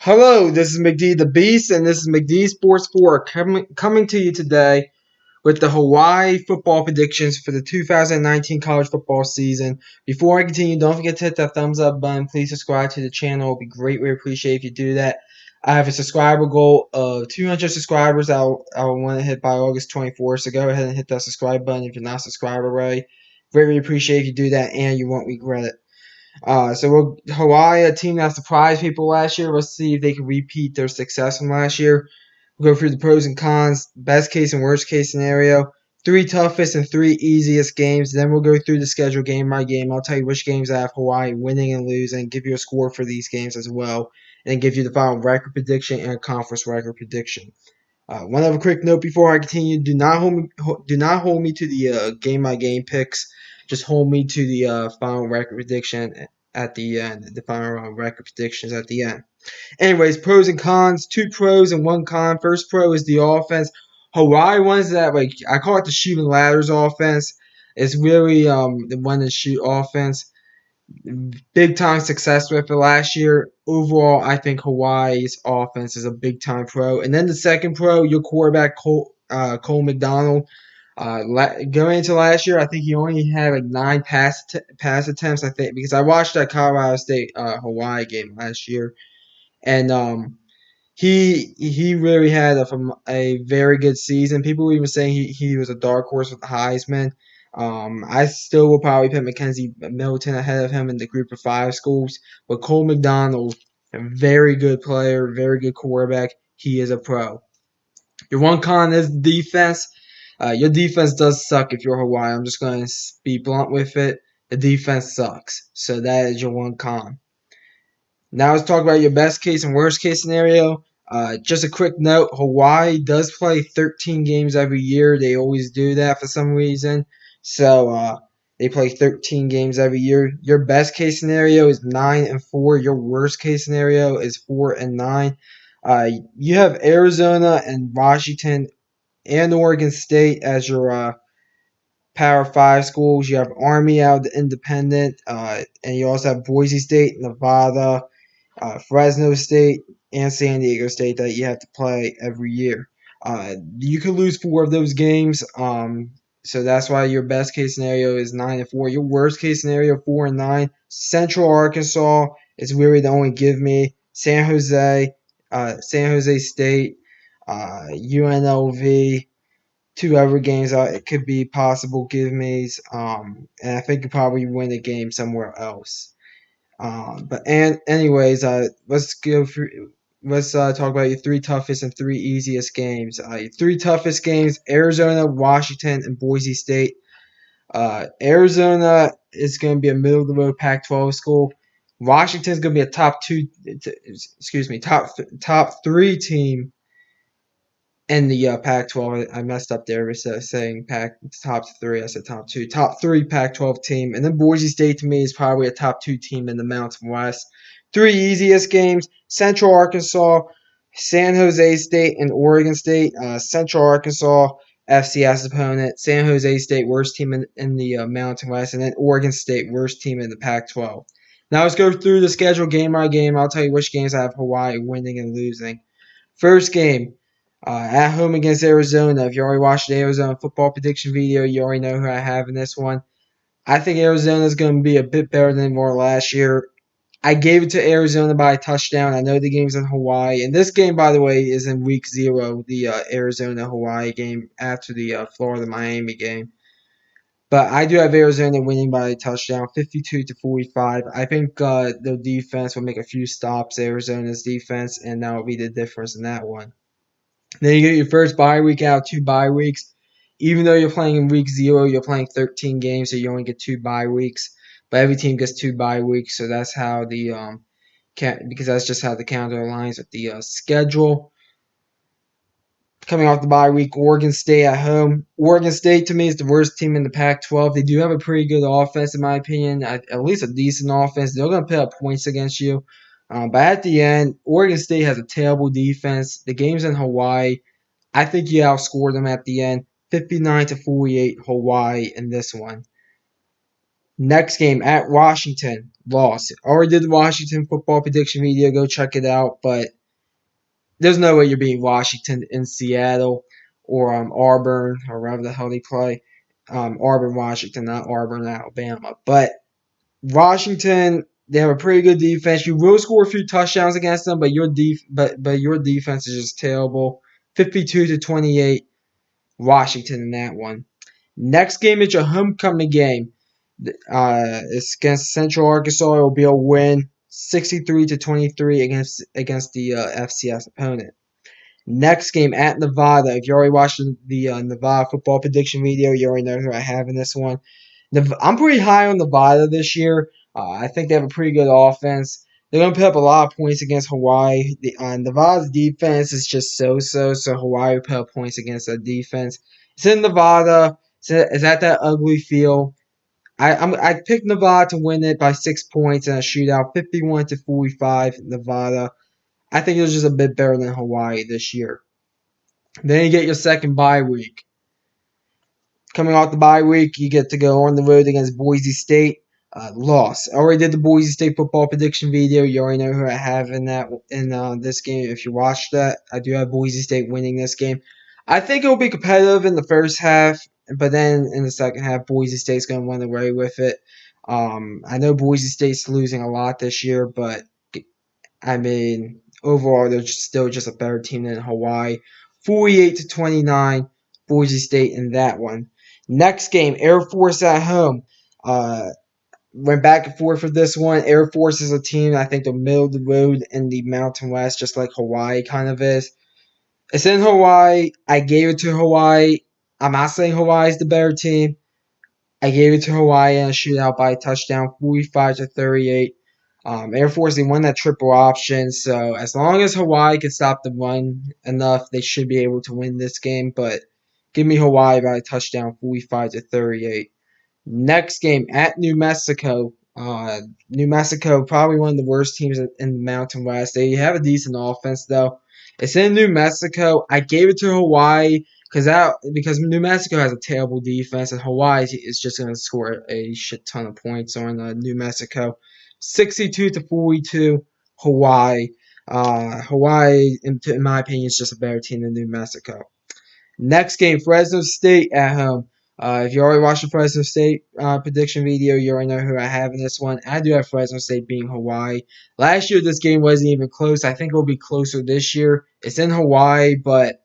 Hello, this is McD the Beast, and this is McD Sports 4 coming to you today with the Hawaii football predictions for the 2019 college football season. Before I continue, don't forget to hit that thumbs up button. Please subscribe to the channel. It would be greatly appreciated if you do that. I have a subscriber goal of 200 subscribers I want to hit by August 24th, so go ahead and hit that subscribe button if you're not subscribed already. Greatly appreciate if you do that, and you won't regret it. Hawaii, a team that surprised people last year. Let's see if they can repeat their success from last year. We'll go through the pros and cons, best case and worst case scenario, three toughest and three easiest games. Then we'll go through the schedule game by game. I'll tell you which games I have Hawaii winning and losing, give you a score for these games as well, and give you the final record prediction and conference record prediction. One other quick note before I continue: do not hold me to the game by game picks. Just hold me to the final record prediction at the end. The final record predictions at the end. Anyways, pros and cons. Two pros and one con. First pro is the offense. Hawaii ones that I call it the shooting ladders offense. It's really the one to shoot offense. Big time success with it last year. Overall, I think Hawaii's offense is a big time pro. And then the second pro, your quarterback Cole McDonald. Going into last year, I think he only had like nine pass attempts. I think because I watched that Colorado State Hawaii game last year, and he really had a very good season. People were even saying he was a dark horse with the Heisman. I still will probably put Mackenzie Milton ahead of him in the group of five schools. But Cole McDonald, a very good player, very good quarterback. He is a pro. Your one con is defense. Your defense does suck if you're Hawaii. I'm just going to be blunt with it. The defense sucks. So that is your one con. Now let's talk about your best case and worst case scenario. Just a quick note: Hawaii does play 13 games every year. They always do that for some reason. So they play 13 games every year. Your best case scenario is 9-4. Your worst case scenario is 4-9. You have Arizona and Washington and Oregon State as your Power Five schools. You have Army out of the Independent, and you also have Boise State, Nevada, Fresno State, and San Diego State that you have to play every year. You could lose four of those games, so that's why your best case scenario is 9-4. Your worst case scenario 4-9. Central Arkansas is really the only give me. San Jose State, UNLV. Two other games it could be possible give me's, and I think you probably win a game somewhere else. Let's go through. Let's talk about your three toughest and three easiest games. Your three toughest games: Arizona, Washington, and Boise State. Arizona is going to be a middle of the road Pac-12 school. Washington is going to be a top three team in the Pac-12. I messed up there instead of saying top three. I said top two. Top three Pac-12 team. And then Boise State to me is probably a top two team in the Mountain West. Three easiest games: Central Arkansas, San Jose State, and Oregon State. Central Arkansas, FCS opponent. San Jose State, worst team in the Mountain West. And then Oregon State, worst team in the Pac-12. Now let's go through the schedule game by game. I'll tell you which games I have Hawaii winning and losing. First game, at home against Arizona. If you already watched the Arizona football prediction video, you already know who I have in this one. I think Arizona is going to be a bit better than they were last year. I gave it to Arizona by a touchdown. I know the game's in Hawaii. And this game, by the way, is in week 0, the Arizona-Hawaii game after the Florida-Miami game. But I do have Arizona winning by a touchdown, 52-45. I think the defense will make a few stops, Arizona's defense, and that will be the difference in that one. Then you get your first bye week out, 2 bye weeks. Even though you're playing in week 0, you're playing 13 games, so you only get 2 bye weeks. But every team gets 2 bye weeks, so that's how because that's just how the calendar aligns with the schedule. Coming off the bye week, Oregon State at home. Oregon State to me is the worst team in the Pac-12. They do have a pretty good offense, in my opinion, at least a decent offense. They're going to put up points against you. But at the end, Oregon State has a terrible defense. The game's in Hawaii. I think you outscored them at the end, 59-48 Hawaii in this one. Next game at Washington, loss. Already did the Washington football prediction video. Go check it out. But there's no way you're beating Washington in Seattle or Auburn or wherever the hell they play. Auburn, Washington, not Auburn, Alabama. But Washington, they have a pretty good defense. You will score a few touchdowns against them, but your defense is just terrible. 52-28, Washington in that one. Next game is your homecoming game. It's against Central Arkansas. It will be a win, 63-23 against the FCS opponent. Next game at Nevada. If you already watched the Nevada football prediction video, you already know who I have in this one. I'm pretty high on Nevada this year. I think they have a pretty good offense. They're going to put up a lot of points against Hawaii. Nevada's defense is just so Hawaii will put up points against that defense. It's in Nevada. It's at that ugly field. I picked Nevada to win it by 6 points in a shootout, 51-45. Nevada. I think it was just a bit better than Hawaii this year. Then you get your second bye week. Coming off the bye week, you get to go on the road against Boise State. Loss. I already did the Boise State football prediction video. You already know who I have in this game. If you watched that, I do have Boise State winning this game. I think it will be competitive in the first half, but then in the second half, Boise State's going to run away with it. I know Boise State's losing a lot this year, but I mean, overall, they're still just a better team than Hawaii. 48-29, Boise State in that one. Next game, Air Force at home. Went back and forth for this one. Air Force is a team, I think, the middle of the road in the Mountain West, just like Hawaii kind of is. It's in Hawaii. I gave it to Hawaii. I'm not saying Hawaii is the better team. I gave it to Hawaii in a shootout by a touchdown, 45-38. Air Force, they won that triple option, so as long as Hawaii can stop the run enough, they should be able to win this game. But give me Hawaii by a touchdown, 45-38. Next game at New Mexico. New Mexico, probably one of the worst teams in the Mountain West. They have a decent offense though. It's in New Mexico. I gave it to Hawaii because New Mexico has a terrible defense, and Hawaii is just going to score a shit ton of points on New Mexico. 62-42, Hawaii. Hawaii, in my opinion, is just a better team than New Mexico. Next game, Fresno State at home. If you already watched the Fresno State prediction video, you already know who I have in this one. I do have Fresno State beating Hawaii. Last year, this game wasn't even close. I think it will be closer this year. It's in Hawaii, but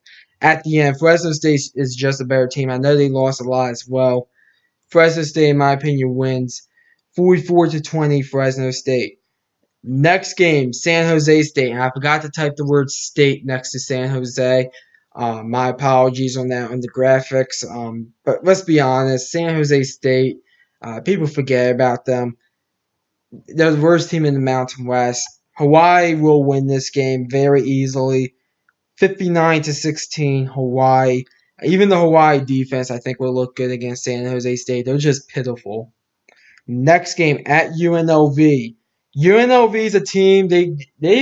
at the end, Fresno State is just a better team. I know they lost a lot as well. Fresno State, in my opinion, wins 44-20 Fresno State. Next game, San Jose State. And I forgot to type the word state next to San Jose. My apologies on that on the graphics. But let's be honest, San Jose State, people forget about them. They're the worst team in the Mountain West. Hawaii will win this game very easily. 59-16, Hawaii. Even the Hawaii defense, I think, will look good against San Jose State. They're just pitiful. Next game at UNLV. UNLV is a team, they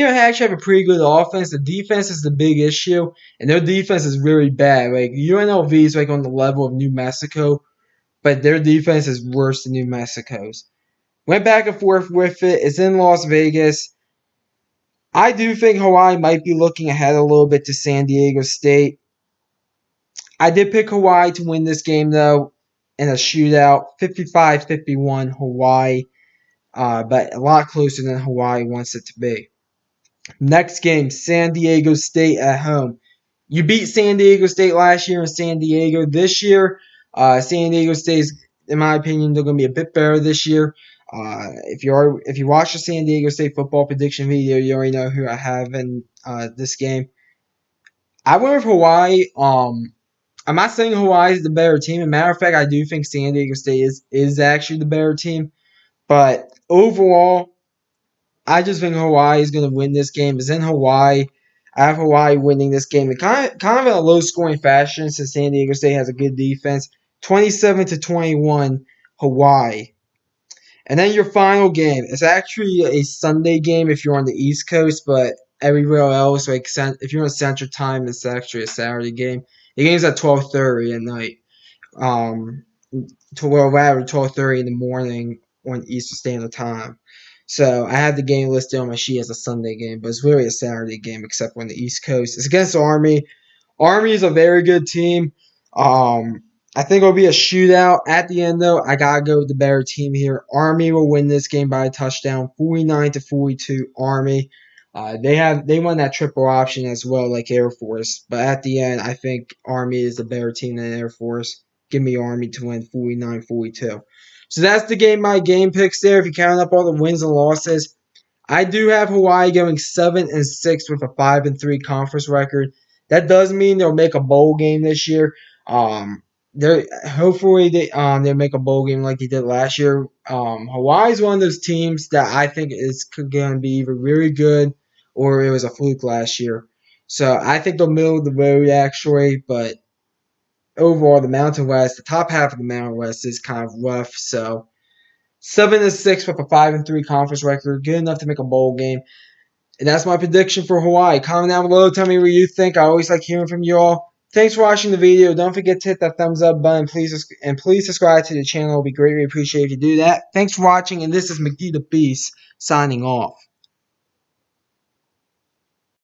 actually have a pretty good offense. The defense is the big issue, and their defense is really bad. Like UNLV is like on the level of New Mexico, but their defense is worse than New Mexico's. Went back and forth with it. It's in Las Vegas. I do think Hawaii might be looking ahead a little bit to San Diego State. I did pick Hawaii to win this game though in a shootout, 55-51 Hawaii. But a lot closer than Hawaii wants it to be. Next game, San Diego State at home. You beat San Diego State last year in San Diego. This year, San Diego State is, in my opinion, they're going to be a bit better this year. If you watch the San Diego State football prediction video, you already know who I have in this game. I went with Hawaii. I'm not saying Hawaii is the better team. As a matter of fact, I do think San Diego State is actually the better team. But overall, I just think Hawaii is going to win this game. It's in Hawaii. I have Hawaii winning this game in kind of in a low-scoring fashion since San Diego State has a good defense. 27-21, Hawaii. And then your final game. It's actually a Sunday game if you're on the East Coast, but everywhere else, like if you're on Central Time, it's actually a Saturday game. The game's at 12:30 at night. 12:30 in the morning on Eastern Standard Time. So I have the game listed on my sheet as a Sunday game, but it's really a Saturday game, except on the East Coast. It's against Army. Army is a very good team. I think it'll be a shootout at the end, though. I gotta go with the better team here. Army will win this game by a touchdown, 49-42. Army. They won that triple option as well, like Air Force. But at the end, I think Army is the better team than Air Force. Give me Army to win 49-42. So that's the game picks there. If you count up all the wins and losses, I do have Hawaii going 7-6 with a 5-3 conference record. That does mean they'll make a bowl game this year. They hopefully they'll make a bowl game like they did last year. Hawaii's one of those teams that I think is going to be either really good or it was a fluke last year. So I think they'll middle of the road actually, but overall the Mountain West, the top half of the Mountain West is kind of rough. So 7-6 with a 5-3 conference record, good enough to make a bowl game. And that's my prediction for Hawaii. Comment down below, tell me what you think. I always like hearing from you all. Thanks for watching the video. Don't forget to hit that thumbs up button, please, and please subscribe to the channel. It would be greatly appreciated if you do that. Thanks for watching, and this is McD the Beast signing off.